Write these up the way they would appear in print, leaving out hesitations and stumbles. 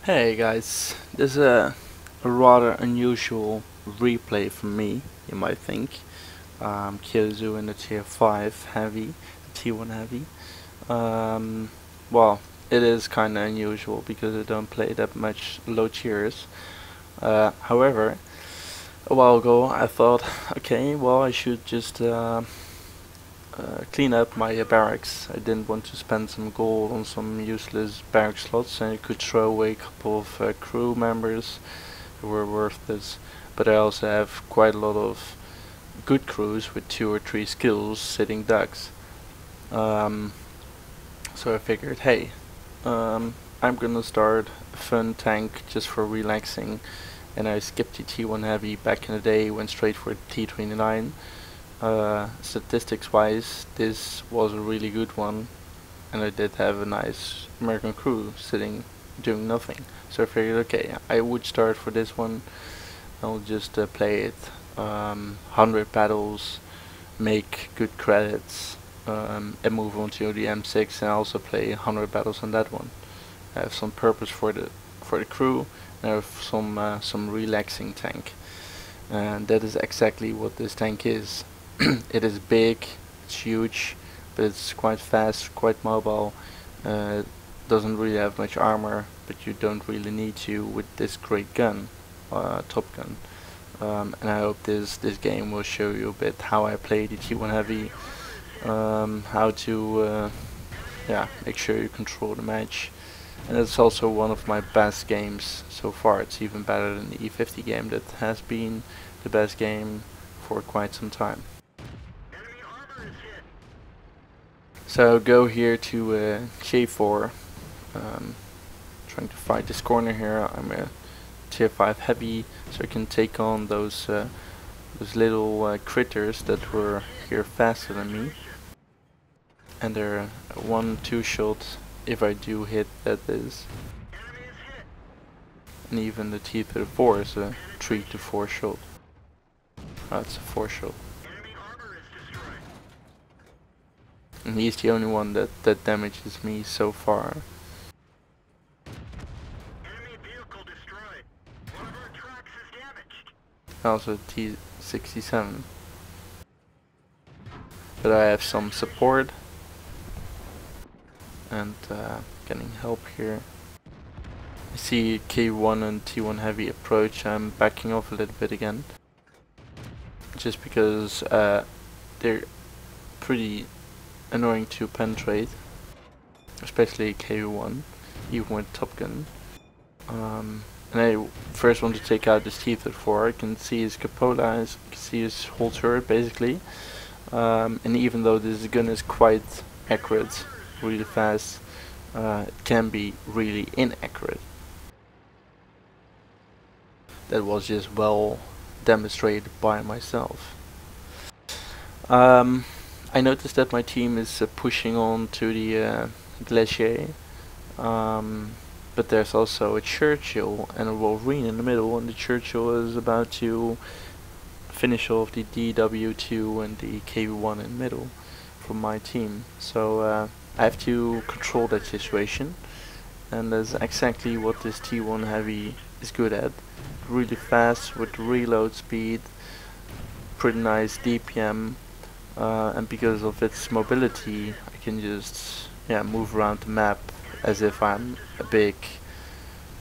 Hey guys, this is a rather unusual replay for me, you might think. Kyozu in the tier 5 heavy, T1 heavy. Um, well, it is kinda unusual because I don't play that much low tiers. However, a while ago I thought, okay, well I should just clean up my barracks. I didn't want to spend some gold on some useless barrack slots, and I could throw away a couple of crew members who were worthless. But I also have quite a lot of good crews with 2 or 3 skills sitting ducks. Um, so I figured, hey, I'm gonna start a fun tank just for relaxing, and I skipped the T1 heavy back in the day, went straight for T29. Statistics wise, this was a really good one, and I did have a nice American crew sitting doing nothing. So I figured, okay, I would start for this one. I'll just play it 100 battles, make good credits, and move on to the M6 and also play 100 battles on that one. I have some purpose for the crew, and I have some relaxing tank, and that is exactly what this tank is. It is big, it's huge, but it's quite fast, quite mobile. Doesn't really have much armor, but you don't really need to with this great gun, Top Gun. And I hope this game will show you a bit how I play the T1 heavy, how to yeah, make sure you control the match. And it's also one of my best games so far. It's even better than the E50 game that has been the best game for quite some time. So go here to J4, trying to fight this corner here. I'm a tier 5 heavy, so I can take on those little critters that were here faster than me. And they're 1-2 shot if I do hit, that is. And even the T34 is a 3-4 shot. It's a 4 shot. And he's the only one that damages me so far. Also T67. But I have some support and getting help here. I see K1 and T1 heavy approach. I'm backing off a little bit again, just because they're pretty annoying to penetrate, especially K1, even with Top Gun. And I first want to take out this T34. I can see his cupola, I can see his whole turret basically. And even though this gun is quite accurate, really fast, it can be really inaccurate. That was just well demonstrated by myself. I noticed that my team is pushing on to the Glacier, but there's also a Churchill and a Wolverine in the middle, and the Churchill is about to finish off the DW2 and the KV1 in the middle from my team. So I have to control that situation, and that's exactly what this T1 heavy is good at. Really fast with reload speed, pretty nice DPM. And because of its mobility, I can just move around the map as if I'm a big,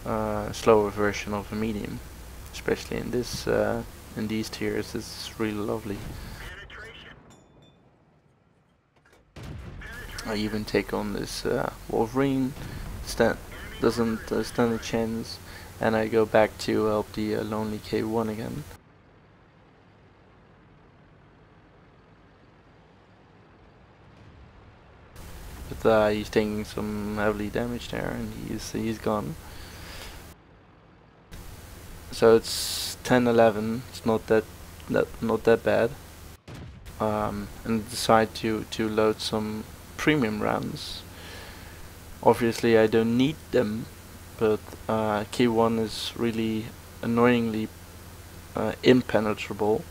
slower version of a medium. Especially in this, in these tiers, it's really lovely. I even take on this Wolverine, doesn't stand a chance, and I go back to help the lonely K1 again. But he's taking some heavily damage there, and he's gone. So it's 10-11. It's not that bad. And decide to load some premium rounds. Obviously, I don't need them, but K1 is really annoyingly impenetrable,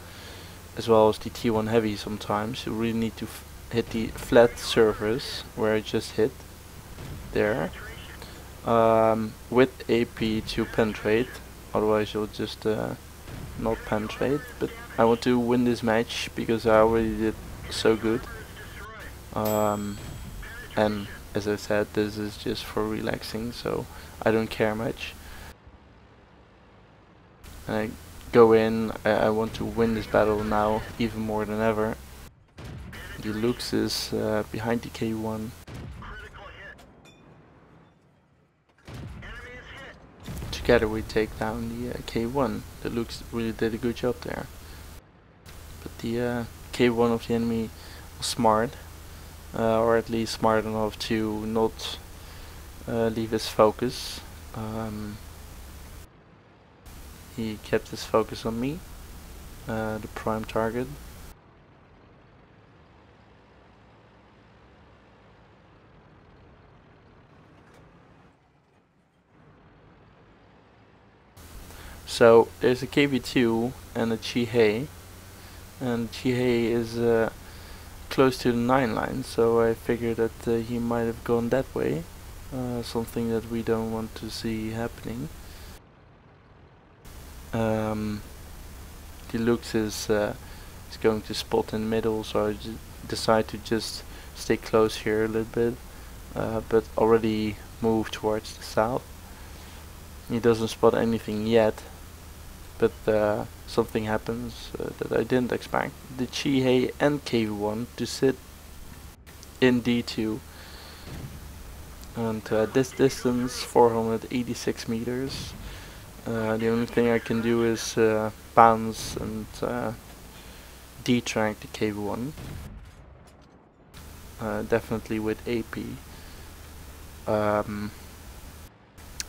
as well as the T1 heavy. Sometimes you really need to hit the flat surface where I just hit there, with AP to penetrate, otherwise you'll just not penetrate. But I want to win this match because I already did so good. And as I said, this is just for relaxing, so I don't care much. And I go in, I want to win this battle now even more than ever. The Lux is behind the K1. Together we take down the K1. The Lux really did a good job there. But the K1 of the enemy was smart, or at least smart enough to not leave his focus. He kept his focus on me, the prime target. So there's a KV2 and a Chihei, and Chihei is close to the 9 line, so I figured that he might have gone that way, something that we don't want to see happening. The Lux is going to spot in the middle, so I decide to just stay close here a little bit, but already move towards the south. He doesn't spot anything yet, but something happens that I didn't expect. The Chihei and KV1 to sit in D2, and at this distance, 486 meters, the only thing I can do is bounce and detrack the KV1, definitely with AP.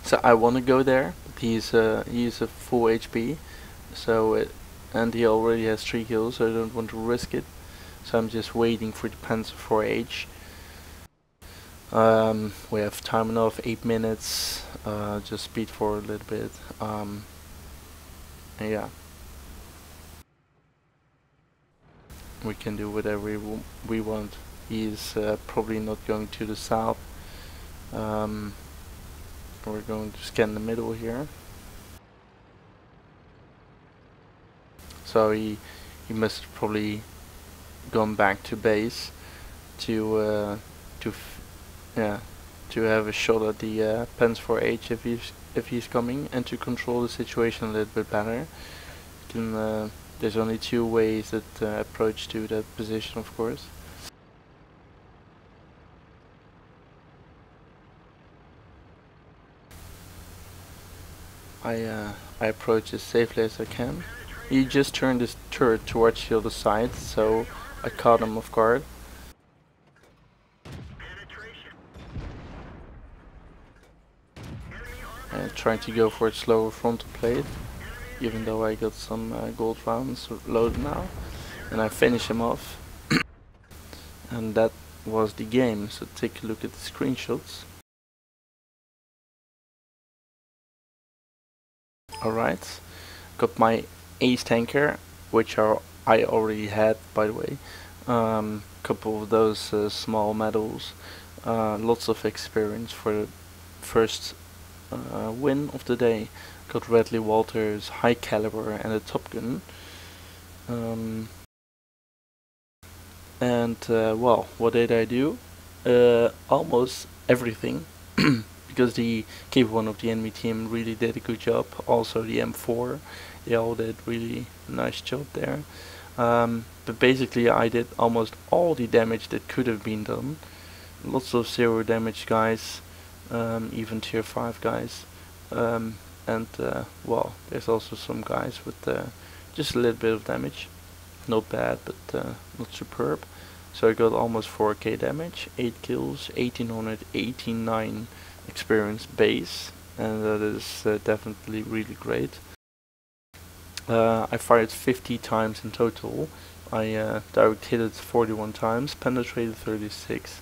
So I want to go there, but he's a full HP, so and he already has 3 kills, so I don't want to risk it. So I'm just waiting for the Panzer 4H. We have time enough, 8 minutes. Just speed forward a little bit. Yeah, we can do whatever we want. He's probably not going to the south. We're going to scan the middle here. So he must have probably gone back to base to have a shot at the Panzer 4H if he's coming, and to control the situation a little bit better. There's only 2 ways that approach to that position, of course. I approach as safely as I can. He just turned his turret towards the other side, so I caught him off guard. Trying to go for a slower frontal plate, even though I got some gold rounds loaded now, and I finish him off. And that was the game. So take a look at the screenshots. Alright, got my ace tanker, which I already had, by the way. Couple of those small medals, lots of experience for the first win of the day. Got Radley Walters, high caliber, and a Top Gun. Well, what did I do? Almost everything. Because the K1 of the enemy team really did a good job. Also the M4, they all did really nice job there. But basically I did almost all the damage that could have been done. Lots of 0 damage guys, even tier 5 guys. Well, there's also some guys with just a little bit of damage. Not bad, but not superb. So I got almost 4k damage, 8 kills, 1889 experience base, and that is definitely really great. I fired 50 times in total. I direct hit it 41 times, penetrated 36,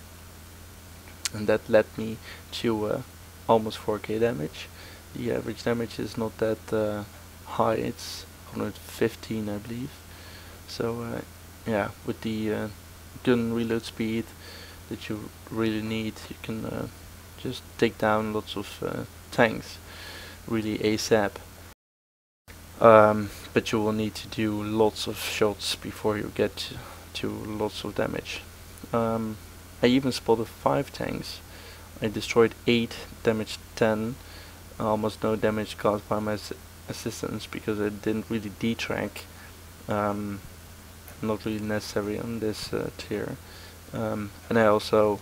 and that led me to almost 4k damage. The average damage is not that high, it's 115 I believe. So yeah, with the gun reload speed that you really need, you can just take down lots of tanks really ASAP. But you will need to do lots of shots before you get to lots of damage. I even spotted 5 tanks. I destroyed 8, damaged 10, almost no damage caused by my assistance because I didn't really detrack. Not really necessary on this tier. And I also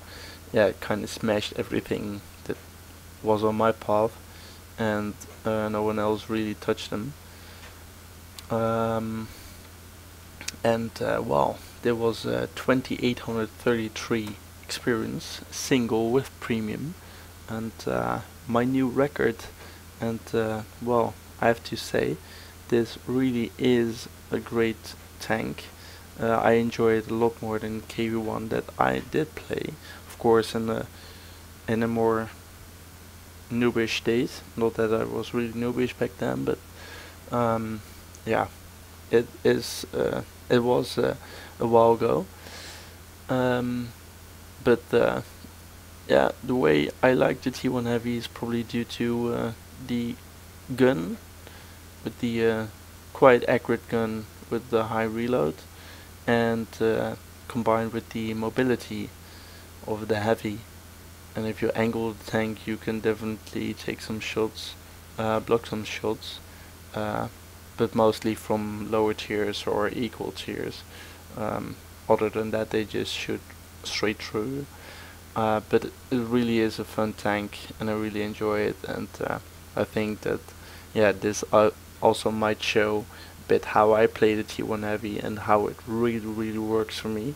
kind of smashed everything that was on my path, and no one else really touched them. Well, there was 2833 experience, single with premium, and my new record. And well, I have to say, this really is a great tank. I enjoy it a lot more than KV1 that I did play, of course, in a more noobish state. Not that I was really noobish back then, but yeah, it was a while ago. But yeah, the way I like the T1 Heavy is probably due to the gun, with the quite accurate gun with the high reload, and combined with the mobility of the heavy. And if you angle the tank, you can definitely take some shots, block some shots, but mostly from lower tiers or equal tiers. Other than that, they just shoot straight through. But it really is a fun tank, and I really enjoy it. And I think that this also might show a bit how I play the T1 Heavy and how it really works for me.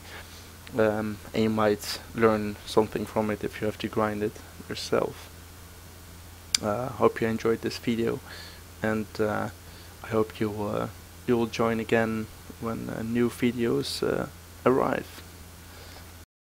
And you might learn something from it if you have to grind it yourself. Hope you enjoyed this video, and I hope you will join again when new videos arrive.